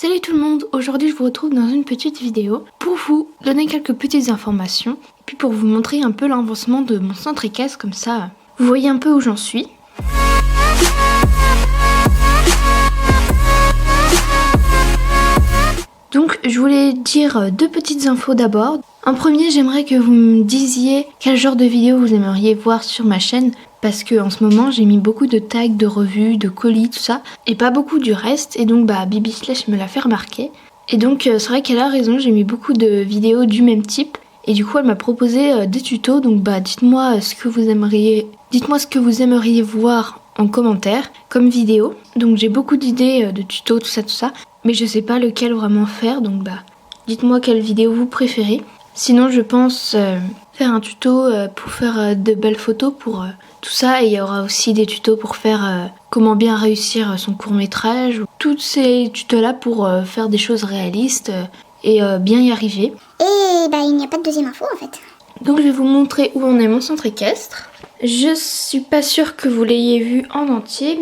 Salut tout le monde, aujourd'hui je vous retrouve dans une petite vidéo pour vous donner quelques petites informations et puis pour vous montrer un peu l'avancement de mon centre équestre, comme ça vous voyez un peu où j'en suis. Donc je voulais dire deux petites infos d'abord. En premier, j'aimerais que vous me disiez quel genre de vidéo vous aimeriez voir sur ma chaîne, parce que en ce moment j'ai mis beaucoup de tags, de revues, de colis, tout ça, et pas beaucoup du reste, et donc Bibi Slash me l'a fait remarquer. Et donc c'est vrai qu'elle a raison, j'ai mis beaucoup de vidéos du même type, et du coup elle m'a proposé des tutos, donc dites-moi ce que vous aimeriez voir en commentaire comme vidéo. Donc j'ai beaucoup d'idées de tutos, tout ça, mais je sais pas lequel vraiment faire, donc dites-moi quelle vidéo vous préférez. Sinon je pense faire un tuto pour faire de belles photos pour tout ça, et il y aura aussi des tutos pour faire comment bien réussir son court-métrage. Tous ces tutos là pour faire des choses réalistes et bien y arriver. Et il n'y a pas de deuxième info en fait. Donc je vais vous montrer où en est mon centre équestre. Je suis pas sûre que vous l'ayez vu en entier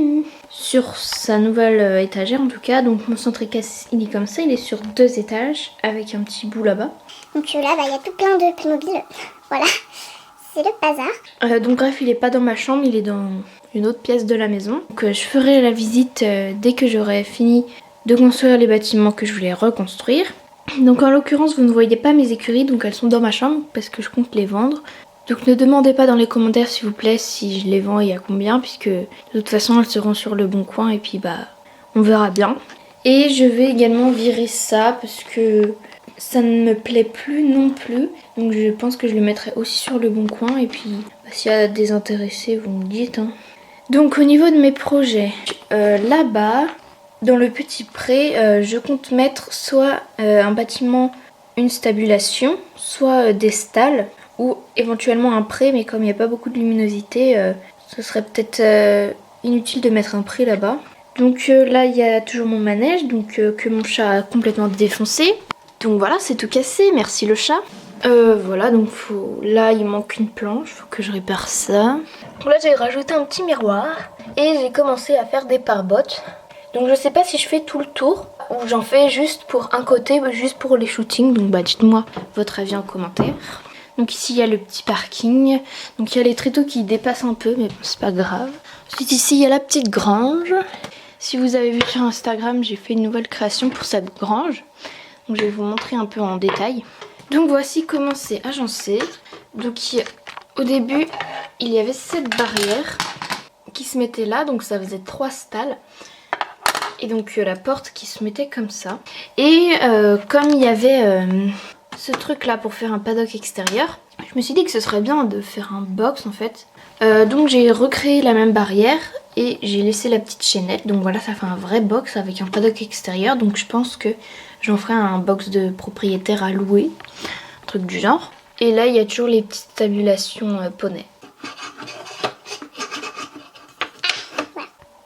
sur sa nouvelle étagère en tout cas. Donc mon centre équestre il est comme ça, il est sur 2 étages avec un petit bout là-bas. Donc là il y a tout plein de Playmobil, voilà, c'est le bazar. Donc bref, il est pas dans ma chambre, il est dans une autre pièce de la maison. Donc je ferai la visite dès que j'aurai fini de construire les bâtiments que je voulais reconstruire. Donc en l'occurrence vous ne voyez pas mes écuries, donc elles sont dans ma chambre parce que je compte les vendre. Donc ne demandez pas dans les commentaires s'il vous plaît si je les vends et à combien, puisque de toute façon elles seront sur le bon coin et puis on verra bien. Et je vais également virer ça parce que ça ne me plaît plus non plus. Donc je pense que je le mettrai aussi sur le bon coin, et puis s'il y a des intéressés vous me dites. Donc au niveau de mes projets, là-bas dans le petit pré, je compte mettre soit un bâtiment, une stabulation, soit des stalles, ou éventuellement un pré, mais comme il n'y a pas beaucoup de luminosité, ce serait peut-être inutile de mettre un pré là-bas. Donc là il y a toujours mon manège, donc que mon chat a complètement défoncé. Donc voilà, c'est tout cassé, merci le chat. Voilà, donc là il manque une planche, faut que je répare ça. Donc là j'ai rajouté un petit miroir et j'ai commencé à faire des pare-bottes. Donc je sais pas si je fais tout le tour ou j'en fais juste pour un côté, juste pour les shootings. Donc dites-moi votre avis en commentaire. Donc ici il y a le petit parking, donc il y a les tréteaux qui dépassent un peu, mais bon, c'est pas grave. Ensuite ici il y a la petite grange. Si vous avez vu sur Instagram, j'ai fait une nouvelle création pour cette grange. Donc je vais vous montrer un peu en détail. Donc voici comment c'est agencé. Donc au début il y avait cette barrière qui se mettait là, donc ça faisait 3 stalles. Et donc la porte qui se mettait comme ça. Et comme il y avait ce truc là pour faire un paddock extérieur, je me suis dit que ce serait bien de faire un box en fait. Donc j'ai recréé la même barrière et j'ai laissé la petite chaînette. Donc voilà, ça fait un vrai box avec un paddock extérieur. Donc je pense que j'en ferai un box de propriétaire à louer, un truc du genre. Et là il y a toujours les petites tabulations poney.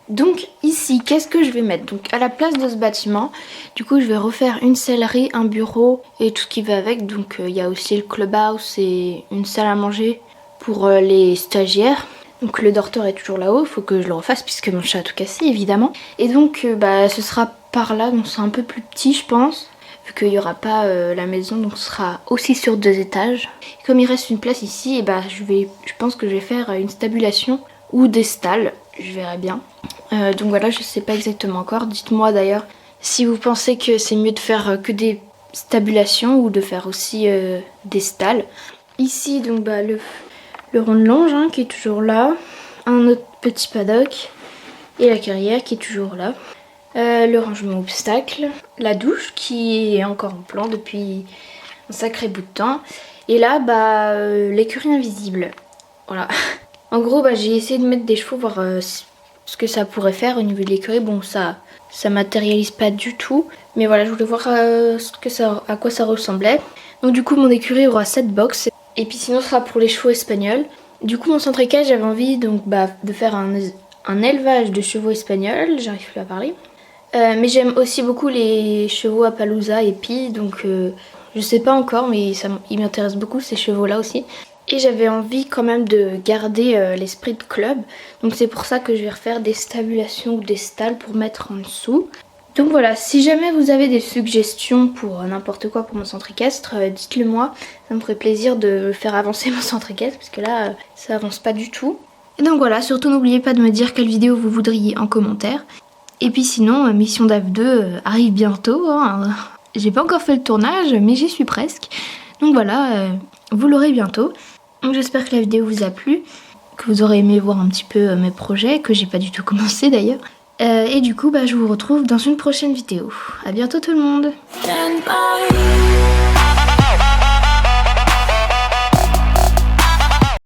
Donc ici, qu'est-ce que je vais mettre? Donc à la place de ce bâtiment, du coup je vais refaire une sellerie, un bureau et tout ce qui va avec. Donc il y a aussi le clubhouse et une salle à manger pour les stagiaires. Donc le dortoir est toujours là-haut, il faut que je le refasse puisque mon chat a tout cassé évidemment. Et donc ce sera par là, donc c'est un peu plus petit je pense, vu qu'il n'y aura pas la maison, donc ce sera aussi sur 2 étages. Et comme il reste une place ici, et je pense que je vais faire une stabulation ou des stalles, je verrai bien. Donc voilà, je sais pas exactement encore. Dites-moi d'ailleurs si vous pensez que c'est mieux de faire que des stabulations ou de faire aussi des stalles. Ici donc le rond de longe qui est toujours là, un autre petit paddock et la carrière qui est toujours là. Le rangement obstacle, la douche qui est encore en plan depuis un sacré bout de temps. Et là l'écurie invisible. Voilà. En gros j'ai essayé de mettre des chevaux, voir ce que ça pourrait faire au niveau de l'écurie. Bon ça matérialise pas du tout, mais voilà, je voulais voir à quoi ça ressemblait. Donc du coup mon écurie aura 7 box, et puis sinon ce sera pour les chevaux espagnols. Du coup mon centre équestre, j'avais envie donc de faire un élevage de chevaux espagnols, j'arrive plus à parler. Mais j'aime aussi beaucoup les chevaux Appaloosa et Pie, donc je sais pas encore, mais ils m'intéressent beaucoup ces chevaux là aussi. Et j'avais envie quand même de garder l'esprit de club. Donc c'est pour ça que je vais refaire des stabulations ou des stalles pour mettre en dessous. Donc voilà, si jamais vous avez des suggestions pour n'importe quoi pour mon centre équestre, dites-le moi. Ça me ferait plaisir de faire avancer mon centre équestre parce que là, ça avance pas du tout. Et donc voilà, surtout n'oubliez pas de me dire quelle vidéo vous voudriez en commentaire. Et puis sinon, Mission DAF 2 arrive bientôt. Hein. J'ai pas encore fait le tournage, mais j'y suis presque. Donc voilà, vous l'aurez bientôt. Donc j'espère que la vidéo vous a plu, que vous aurez aimé voir un petit peu mes projets, que j'ai pas du tout commencé d'ailleurs. Et du coup, je vous retrouve dans une prochaine vidéo. À bientôt tout le monde.